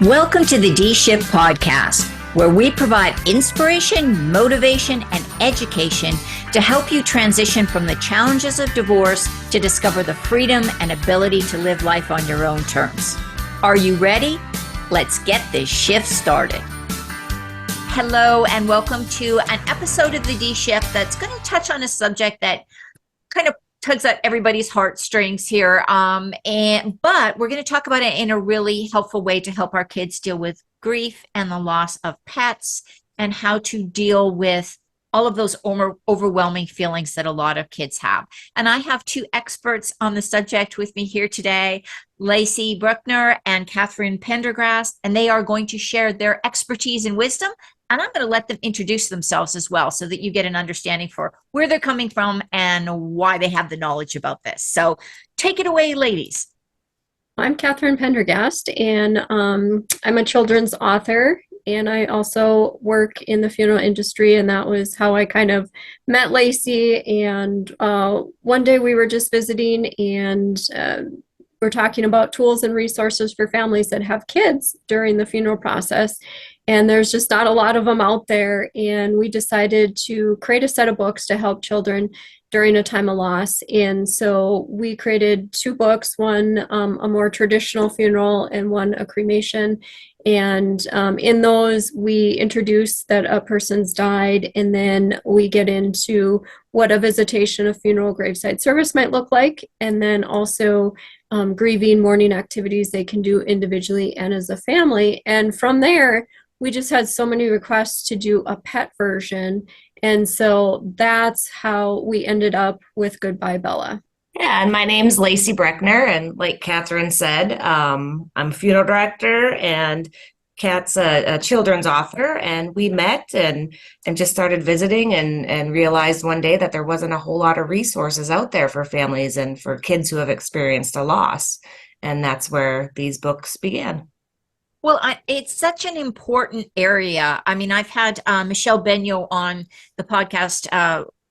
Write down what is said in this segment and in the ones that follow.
Welcome to the D-Shift podcast, where we provide inspiration, motivation, and education to help you transition from the challenges of divorce to discover the freedom and ability to live life on your own terms. Are you ready? Let's get this shift started. Hello, and welcome to an episode of the D-Shift that's going to touch on a subject that kind of tugs at everybody's heartstrings here. But we're going to talk about it in a really helpful way to help our kids deal with grief and the loss of pets and how to deal with all of those overwhelming feelings that a lot of kids have. And I have two experts on the subject with me here today, Lacie Brueckner and Katherine Pendergast, and they are going to share their expertise and wisdom. And I'm going to let them introduce themselves as well so that you get an understanding for where they're coming from and why they have the knowledge about this. So take it away, ladies. I'm Katherine Pendergast, and I'm a children's author, and I also work in the funeral industry, and that was how I kind of met Lacie. And one day we were just visiting, and we're talking about tools and resources for families that have kids during the funeral process. And there's just not a lot of them out there. And we decided to create a set of books to help children during a time of loss. And so we created two books, one a more traditional funeral and one a cremation. And in those, we introduce that a person's died, and then we get into what a visitation of funeral graveside service might look like, and then also grieving, mourning activities they can do individually and as a family. And from there, we just had so many requests to do a pet version. And so that's how we ended up with Goodbye Bella. Yeah, and my name's Lacie Brueckner, and like Katherine said, I'm a funeral director, and Kat's a children's author, and we met and just started visiting and realized one day that there wasn't a whole lot of resources out there for families and for kids who have experienced a loss, and that's where these books began. Well, it's such an important area. I mean, I've had Michelle Benyo on the podcast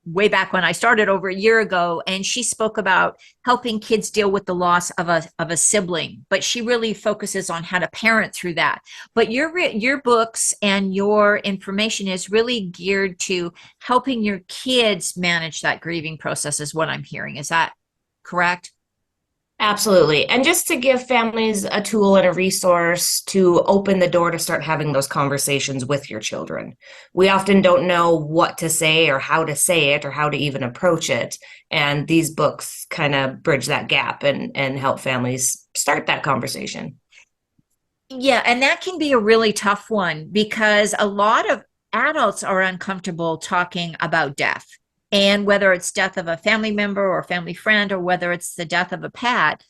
way back when I started over a year ago, and she spoke about helping kids deal with the loss of a sibling, but she really focuses on how to parent through that. But your books and your information is really geared to helping your kids manage that grieving process, is what I'm hearing. Is that correct? Absolutely. And just to give families a tool and a resource to open the door to start having those conversations with your children. We often don't know what to say or how to say it or how to even approach it. And these books kind of bridge that gap and help families start that conversation. Yeah, and that can be a really tough one because a lot of adults are uncomfortable talking about death. And whether it's death of a family member or family friend, or whether it's the death of a pet,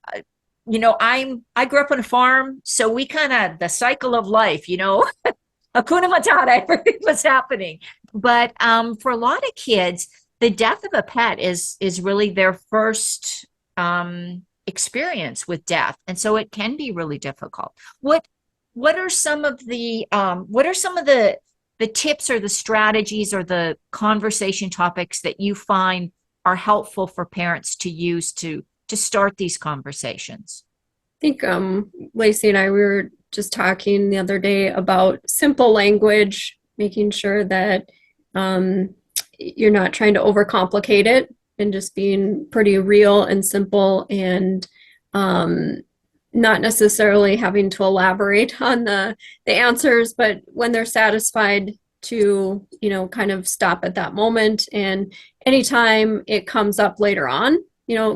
I grew up on a farm, so we kind of, the cycle of life, Hakuna Matata, everything was happening. But for a lot of kids, the death of a pet is really their first experience with death, and so it can be really difficult. What are some of the tips or the strategies or the conversation topics that you find are helpful for parents to use to start these conversations? I think Lacie and I, we were just talking the other day about simple language, making sure that you're not trying to overcomplicate it and just being pretty real and simple, and not necessarily having to elaborate on the answers, but when they're satisfied to, kind of stop at that moment. And anytime it comes up later on,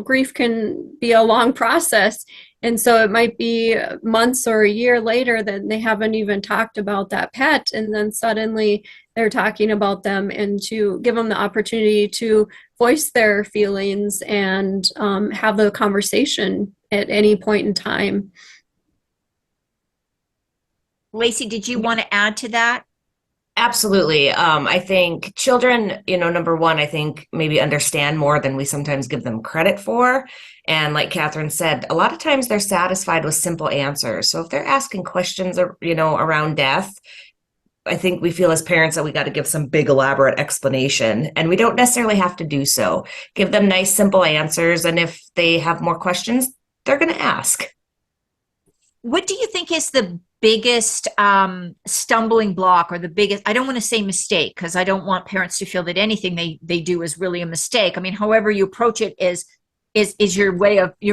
grief can be a long process. And so it might be months or a year later that they haven't even talked about that pet. And then suddenly they're talking about them, and to give them the opportunity to voice their feelings and have the conversation at any point in time. Lacie, did you want to add to that? Absolutely. I think children, number one, I think maybe understand more than we sometimes give them credit for. And like Katherine said, a lot of times they're satisfied with simple answers. So if they're asking questions, around death, I think we feel as parents that we got to give some big elaborate explanation, and we don't necessarily have to do so. Give them nice, simple answers. And if they have more questions, they're going to ask. What do you think is the biggest stumbling block, or the biggest, I don't want to say mistake, because I don't want parents to feel that anything they do is really a mistake. I mean, however you approach it is your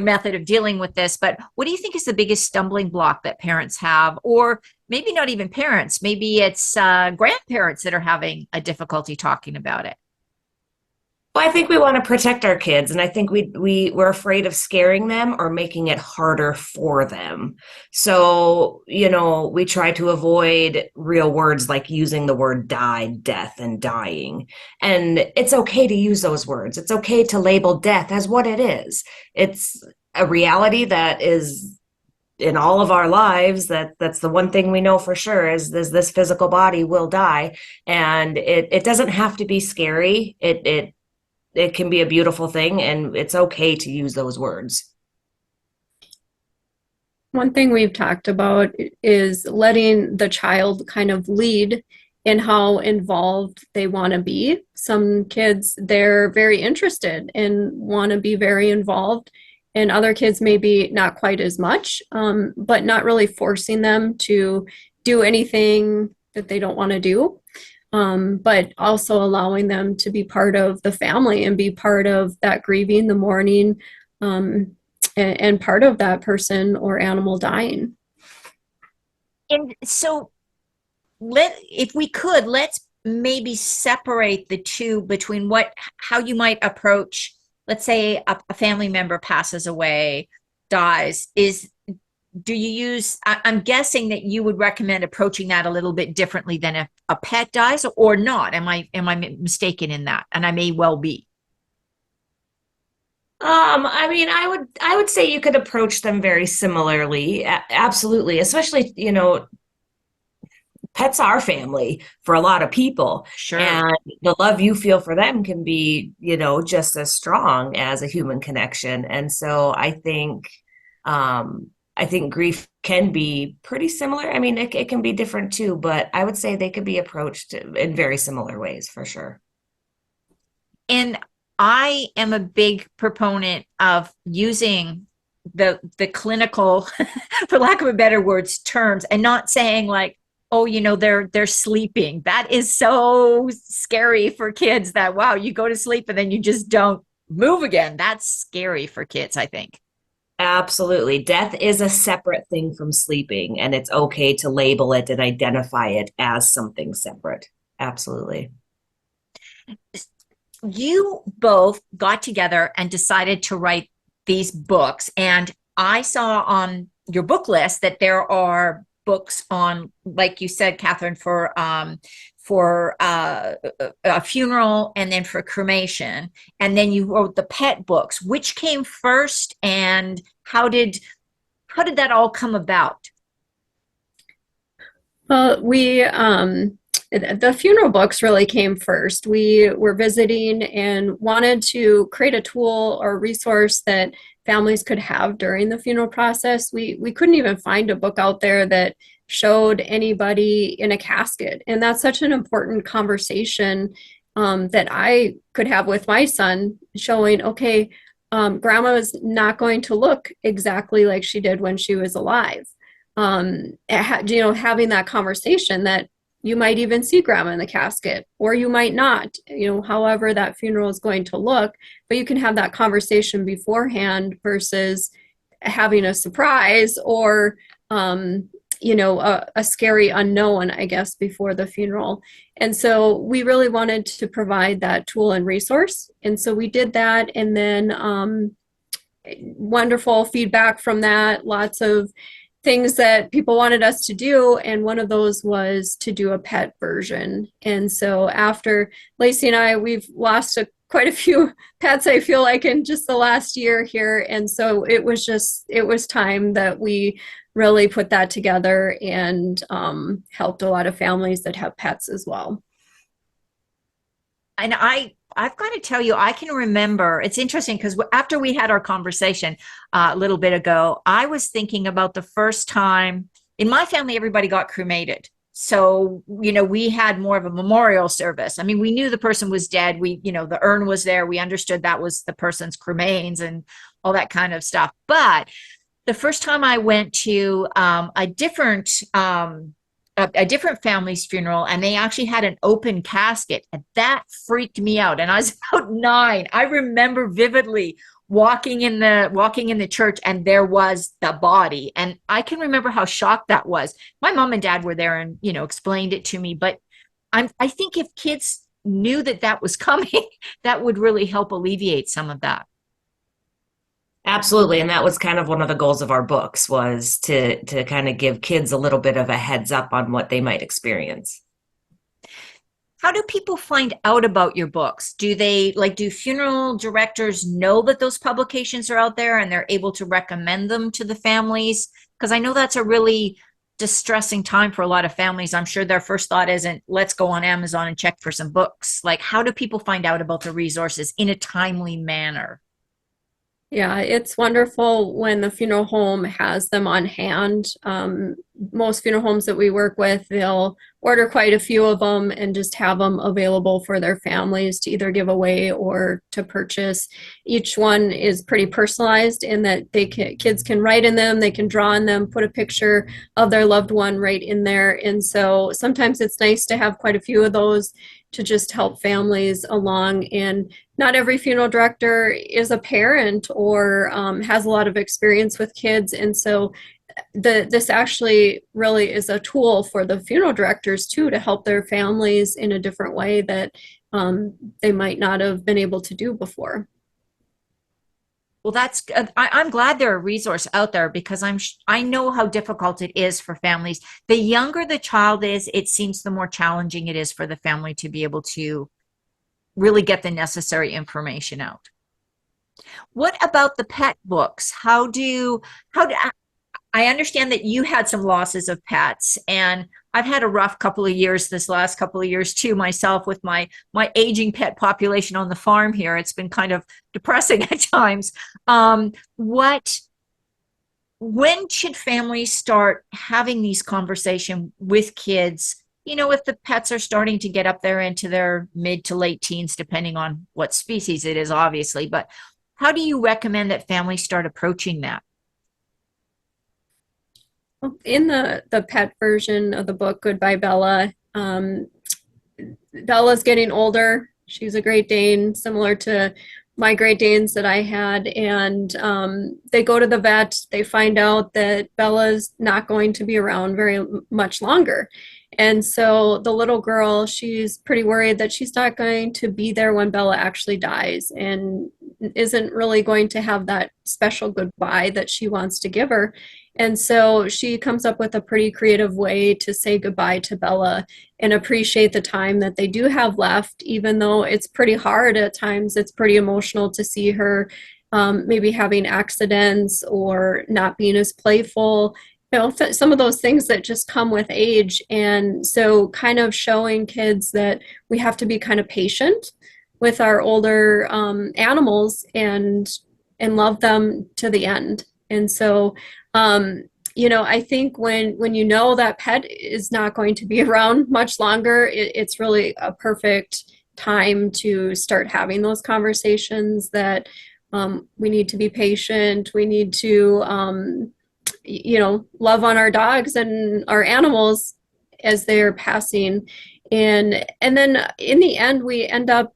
method of dealing with this. But what do you think is the biggest stumbling block that parents have, or maybe not even parents, maybe it's grandparents that are having a difficulty talking about it? Well, I think we want to protect our kids, and I think we're afraid of scaring them or making it harder for them. So, we try to avoid real words like using the word die, death, and dying. And it's okay to use those words. It's okay to label death as what it is. It's a reality that is in all of our lives. That's the one thing we know for sure is this physical body will die, and it doesn't have to be scary. It can be a beautiful thing, and it's okay to use those words. One thing we've talked about is letting the child kind of lead in how involved they want to be. Some kids, they're very interested and want to be very involved, and other kids maybe not quite as much, but not really forcing them to do anything that they don't want to do. But also allowing them to be part of the family and be part of that grieving, the mourning, and part of that person or animal dying. And so if we could, let's maybe separate the two between how you might approach, let's say a family member passes away, dies, do you use, I'm guessing that you would recommend approaching that a little bit differently than if a pet dies, or not? Am I mistaken in that? And I may well be. I mean, I would say you could approach them very similarly. Absolutely. Especially, pets are family for a lot of people. Sure. And the love you feel for them can be, just as strong as a human connection. And so I think grief can be pretty similar. I mean, it can be different too, but I would say they could be approached in very similar ways for sure. And I am a big proponent of using the clinical, for lack of a better words, terms, and not saying like, oh, they're sleeping. That is so scary for kids that, wow, you go to sleep and then you just don't move again. That's scary for kids, I think. Absolutely. Death is a separate thing from sleeping, and it's okay to label it and identify it as something separate. Absolutely. You both got together and decided to write these books, and I saw on your book list that there are books on, like you said, Katherine, for a funeral, and then for cremation, and then you wrote the pet books. Which came first, and how did that all come about? Well, the funeral books really came first. We were visiting and wanted to create a tool or resource that families could have during the funeral process. We couldn't even find a book out there that showed anybody in a casket. And that's such an important conversation that I could have with my son, showing, okay, grandma is not going to look exactly like she did when she was alive. Having that conversation that you might even see grandma in the casket, or you might not, however that funeral is going to look, but you can have that conversation beforehand versus having a surprise or, a scary unknown, I guess, before the funeral. And so we really wanted to provide that tool and resource. And so we did that, and then wonderful feedback from that, lots of things that people wanted us to do, and one of those was to do a pet version. And so after Lacie and we've lost quite a few pets, I feel like, in just the last year here. And so it was time that we really put that together and helped a lot of families that have pets as well. And I've got to tell you, I can remember, it's interesting because after we had our conversation a little bit ago, I was thinking about the first time in my family, everybody got cremated. So, we had more of a memorial service. I mean, we knew the person was dead. The urn was there. We understood that was the person's cremains and all that kind of stuff. But The first time I went to a different family's funeral, and they actually had an open casket, and that freaked me out. And I was about 9. I remember vividly walking in the church, and there was the body, and I can remember how shocked that was. My mom and dad were there and explained it to me, but I think if kids knew that that was coming, that would really help alleviate some of that. Absolutely. And that was kind of one of the goals of our books, was to kind of give kids a little bit of a heads up on what they might experience. How do people find out about your books? Do funeral directors know that those publications are out there and they're able to recommend them to the families? Because I know that's a really distressing time for a lot of families. I'm sure their first thought isn't, let's go on Amazon and check for some books. Like, how do people find out about the resources in a timely manner? Yeah, it's wonderful when the funeral home has them on hand. Most funeral homes that we work with, they'll order quite a few of them and just have them available for their families to either give away or to purchase. Each one is pretty personalized in that kids can write in them, they can draw in them, put a picture of their loved one right in there. And so sometimes it's nice to have quite a few of those to just help families along. And not every funeral director is a parent or has a lot of experience with kids. And so this actually really is a tool for the funeral directors too, to help their families in a different way that they might not have been able to do before. Well, I'm glad there are resources out there, because I know how difficult it is for families. The younger the child is, it seems the more challenging it is for the family to be able to really get the necessary information out. What about the pet books? I understand that you had some losses of pets, and I've had a rough couple of years this last couple of years too myself, with my aging pet population on the farm here. It's been kind of depressing at times. When should families start having these conversations with kids? If the pets are starting to get up there into their mid to late teens, depending on what species it is, obviously, but how do you recommend that families start approaching that? In the pet version of the book, Goodbye Bella, Bella's getting older. She's a Great Dane, similar to my Great Danes that I had. And they go to the vet. They find out that Bella's not going to be around very much longer. And so the little girl, she's pretty worried that she's not going to be there when Bella actually dies, and isn't really going to have that special goodbye that she wants to give her. And so she comes up with a pretty creative way to say goodbye to Bella and appreciate the time that they do have left, even though it's pretty hard at times. It's pretty emotional to see her maybe having accidents or not being as playful, some of those things that just come with age. And so kind of showing kids that we have to be kind of patient with our older animals and love them to the end. And so I think when you know that pet is not going to be around much longer, it's really a perfect time to start having those conversations that we need to be patient. We need to, love on our dogs and our animals as they're passing. And then in the end, we end up,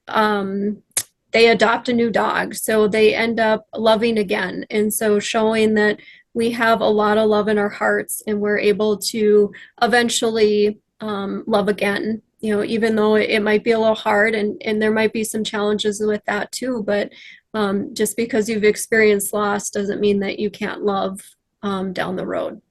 they adopt a new dog. So they end up loving again. And so showing that we have a lot of love in our hearts and we're able to eventually love again, even though it might be a little hard and there might be some challenges with that too. But just because you've experienced loss doesn't mean that you can't love down the road.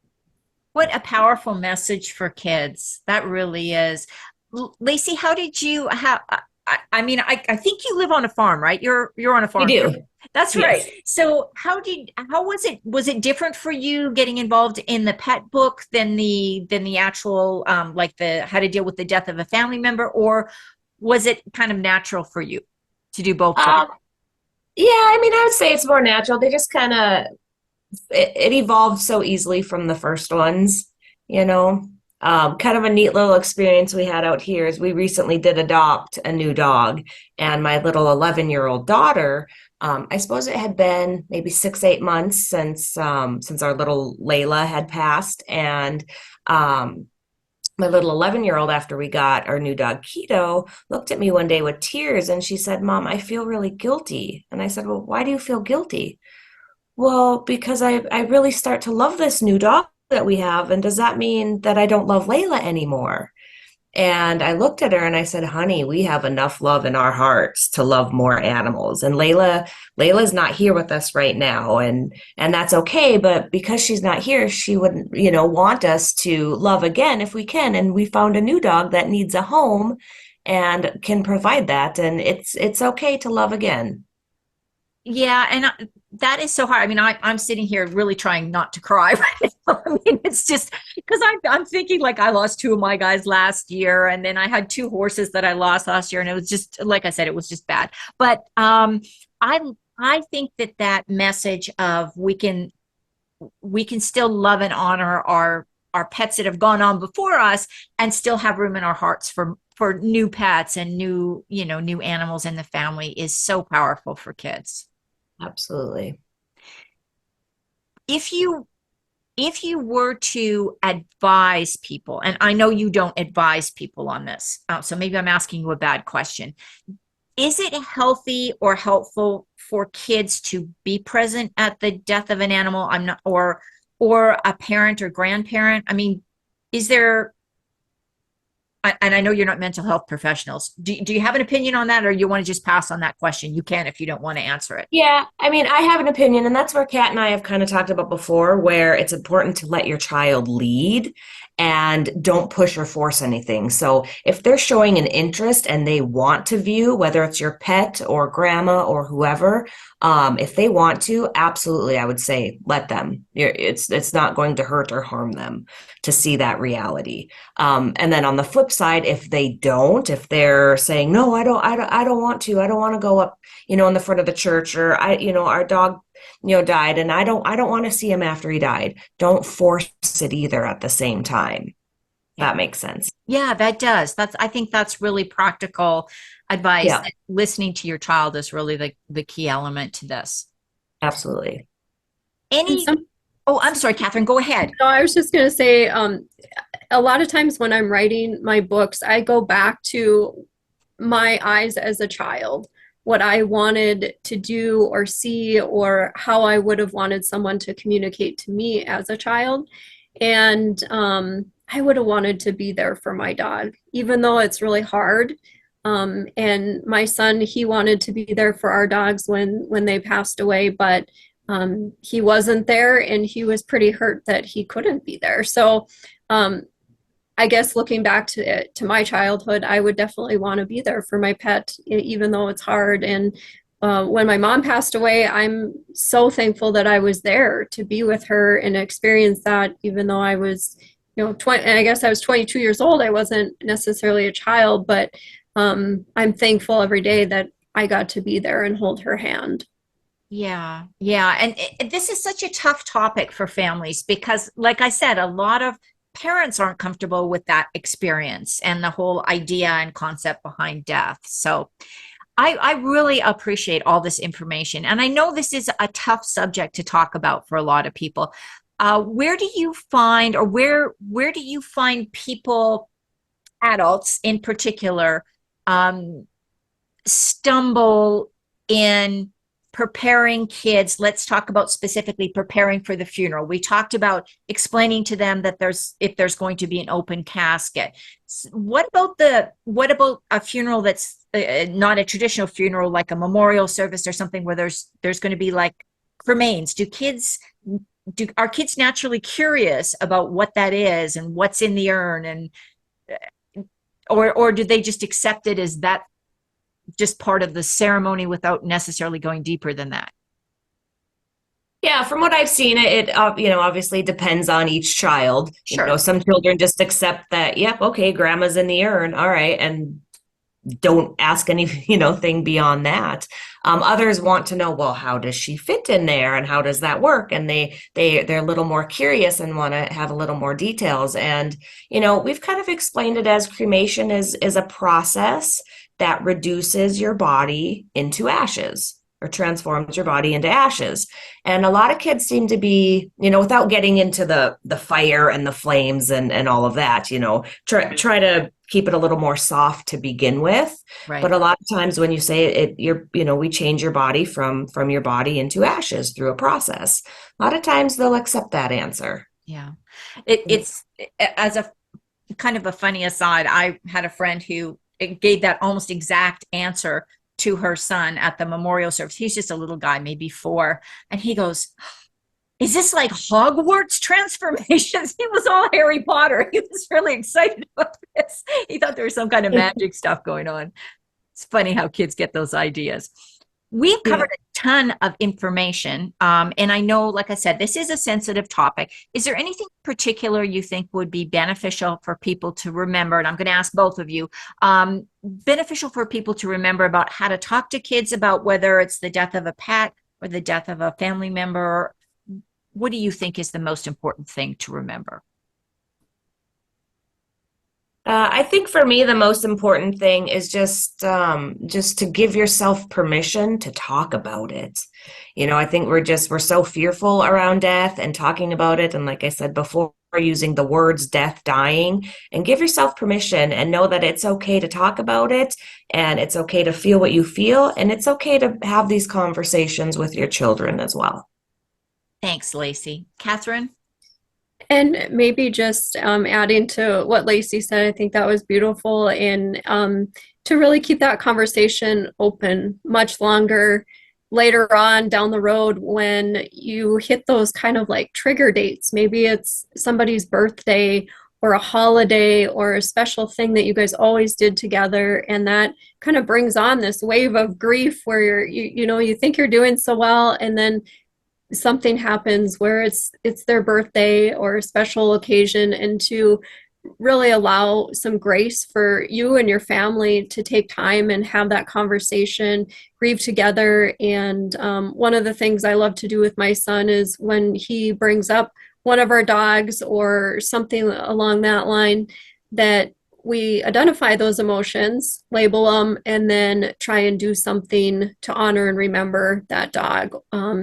What a powerful message for kids. That really is. Lacie, how did you I think you live on a farm, right? You're on a farm. We do. That's Yes. right. So how was it different for you getting involved in the pet book than the actual like the how to deal with the death of a family member, or was it kind of natural for you to do both? Yeah, I would say it's more natural. They just kind of it evolved so easily from the first ones, kind of a neat little experience we had out here is we recently did adopt a new dog, and my little 11-year-old daughter I suppose it had been maybe 6, 8 months since our little Layla had passed, and my little 11-year-old, after we got our new dog Keto, looked at me one day with tears, and she said, "Mom, I feel really guilty." And I said, "Well, why do you feel guilty?" "Well, because I really start to love this new dog that we have, and does that mean that I don't love Layla anymore?" And I looked at her and I said, "Honey, we have enough love in our hearts to love more animals. And Layla's not here with us right now, and that's okay, but because she's not here, she wouldn't, want us to love again if we can. And we found a new dog that needs a home and can provide that, and it's okay to love again." Yeah, and that is so hard. I mean, I'm sitting here really trying not to cry right now. I mean, it's just because I'm thinking like I lost two of my guys last year, and then I had two horses that I lost last year, and it was just like I said, it was just bad. But I think that message of we can still love and honor our pets that have gone on before us, and still have room in our hearts for new pets and new animals in the family is so powerful for kids. Absolutely. If you were to advise people, and I know you don't advise people on this, so maybe I'm asking you a bad question. Is it healthy or helpful for kids to be present at the death of an animal? I'm not, or a parent or grandparent. I mean, is there? And I know you're not mental health professionals. Do you have an opinion on that, or you want to just pass on that question? You can if you don't want to answer it. Yeah, I mean, I have an opinion, and that's where Kat and I have kind of talked about before, where it's important to let your child lead and don't push or force anything. So if they're showing an interest and they want to view, whether it's your pet or grandma or whoever, if they want to, absolutely, I would say let them. It's not going to hurt or harm them to see that reality. And then on the flip side, if they're saying, "No, I don't want to. I don't want to go up, in the front of the church," or our dog, died, and I don't want to see him after he died. Don't force it either at the same time. That makes sense. Yeah, that does. I think that's really practical advice. Yeah, Listening to your child is really the key element to this. absolutely. Oh, I'm sorry, Catherine, go ahead. No, I was just going to say, a lot of times when I'm writing my books, I go back to my eyes as a child, what I wanted to do or see, or how I would have wanted someone to communicate to me as a child. And I would have wanted to be there for my dog, even though it's really hard. And my son, he wanted to be there for our dogs when they passed away, but he wasn't there, and he was pretty hurt that he couldn't be there. So I guess looking back to my childhood, I would definitely want to be there for my pet, even though it's hard. And when my mom passed away, I'm so thankful that I was there to be with her and experience that, even though I was, 20, and I guess I was 22 years old. I wasn't necessarily a child, but I'm thankful every day that I got to be there and hold her hand. Yeah. And this is such a tough topic for families because, like I said, a lot of parents aren't comfortable with that experience and the whole idea and concept behind death. So I really appreciate all this information. And I know this is a tough subject to talk about for a lot of people. Where do you find people, adults in particular, stumble in preparing kids? Let's talk about specifically preparing for the funeral. We talked about explaining to them that if there's going to be an open casket. What about a funeral that's not a traditional funeral, like a memorial service or something where there's going to be like cremains? Are kids naturally curious about what that is and what's in the urn, and or do they just accept it as that just part of the ceremony without necessarily going deeper than that? Yeah, from what I've seen, it obviously depends on each child. Sure. Some children just accept that, yep, okay, grandma's in the urn, all right, and don't ask any, thing beyond that. Others want to know, well, how does she fit in there, and how does that work? And they're a little more curious and want to have a little more details. And we've kind of explained it as cremation is a process that reduces your body into ashes. or transforms your body into ashes. And a lot of kids seem to be, without getting into the fire and the flames and all of that, try to keep it a little more soft to begin with. Right. But a lot of times when you say it, we change your body from your body into ashes through a process. A lot of times they'll accept that answer. Yeah. It's as a kind of a funny aside, I had a friend who gave that almost exact answer to her son at the memorial service. He's just a little guy, maybe 4. And he goes, is this like Hogwarts transformations? He was all Harry Potter. He was really excited about this. He thought there was some kind of magic stuff going on. It's funny how kids get those ideas. We've covered a ton of information. And I know, like I said, this is a sensitive topic. Is there anything particular you think would be beneficial for people to remember? And I'm going to ask both of you, beneficial for people to remember about how to talk to kids about whether it's the death of a pet or the death of a family member. What do you think is the most important thing to remember? I think for me, the most important thing is just to give yourself permission to talk about it. I think we're so fearful around death and talking about it. And like I said before, using the words death, dying, and give yourself permission and know that it's okay to talk about it, and it's okay to feel what you feel, and it's okay to have these conversations with your children as well. Thanks, Lacie. Katherine? And maybe just adding to what Lacie said, I think that was beautiful. And to really keep that conversation open much longer later on down the road when you hit those kind of like trigger dates. Maybe it's somebody's birthday or a holiday or a special thing that you guys always did together. And that kind of brings on this wave of grief where you think you're doing so well, and then something happens where it's their birthday or a special occasion, and to really allow some grace for you and your family to take time and have that conversation, grieve together. And one of the things I love to do with my son is when he brings up one of our dogs or something along that line, that we identify those emotions, label them, and then try and do something to honor and remember that dog.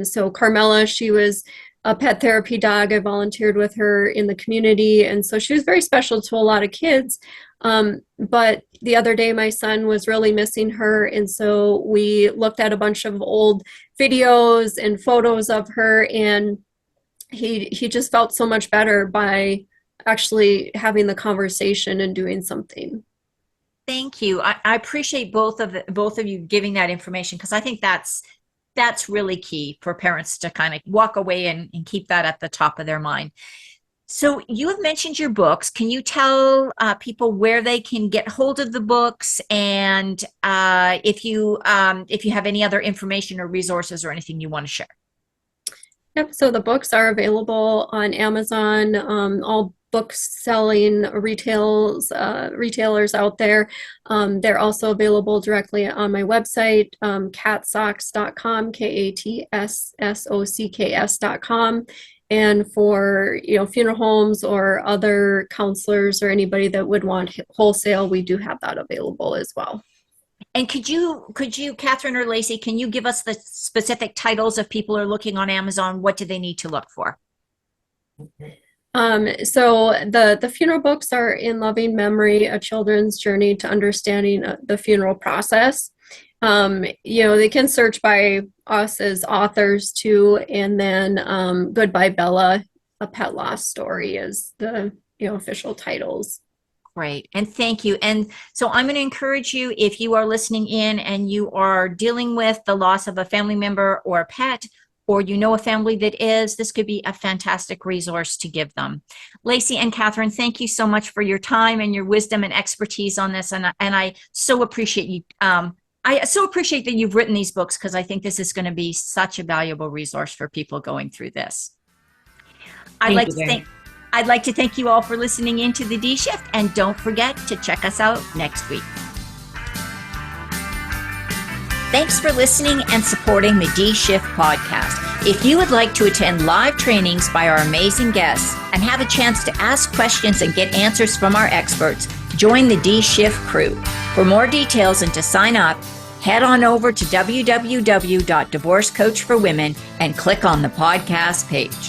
So Carmela, she was a pet therapy dog. I volunteered with her in the community. And so she was very special to a lot of kids. But the other day, my son was really missing her. And so we looked at a bunch of old videos and photos of her. And he just felt so much better by actually having the conversation and doing something. Thank you. I appreciate both of you giving that information, because I think that's really key for parents to kind of walk away and keep that at the top of their mind. So you have mentioned your books. Can you tell people where they can get hold of the books, and if you have any other information or resources or anything you want to share? Yep. So the books are available on Amazon, all book-selling retailers out there. They're also available directly on my website, katsocks.com, KATSSOCKS.com. And for funeral homes or other counselors or anybody that would want wholesale, we do have that available as well. And could you, Katherine or Lacie, can you give us the specific titles if people are looking on Amazon? What do they need to look for? So the funeral books are In Loving Memory, A Children's Journey to Understanding the Funeral Process. They can search by us as authors too, and then Goodbye Bella, A Pet Loss Story is the official titles. Great. And thank you. And so I'm going to encourage you, if you are listening in and you are dealing with the loss of a family member or a pet, or a family that is, this could be a fantastic resource to give them. Lacie and Katherine, thank you so much for your time and your wisdom and expertise on this. And I so appreciate you. I so appreciate that you've written these books, because I think this is going to be such a valuable resource for people going through this. I'd like to thank you all for listening in to the D Shift, and don't forget to check us out next week. Thanks for listening and supporting the D Shift podcast. If you would like to attend live trainings by our amazing guests and have a chance to ask questions and get answers from our experts, join the D Shift crew. For more details and to sign up, head on over to www.divorcecoachforwomen and click on the podcast page.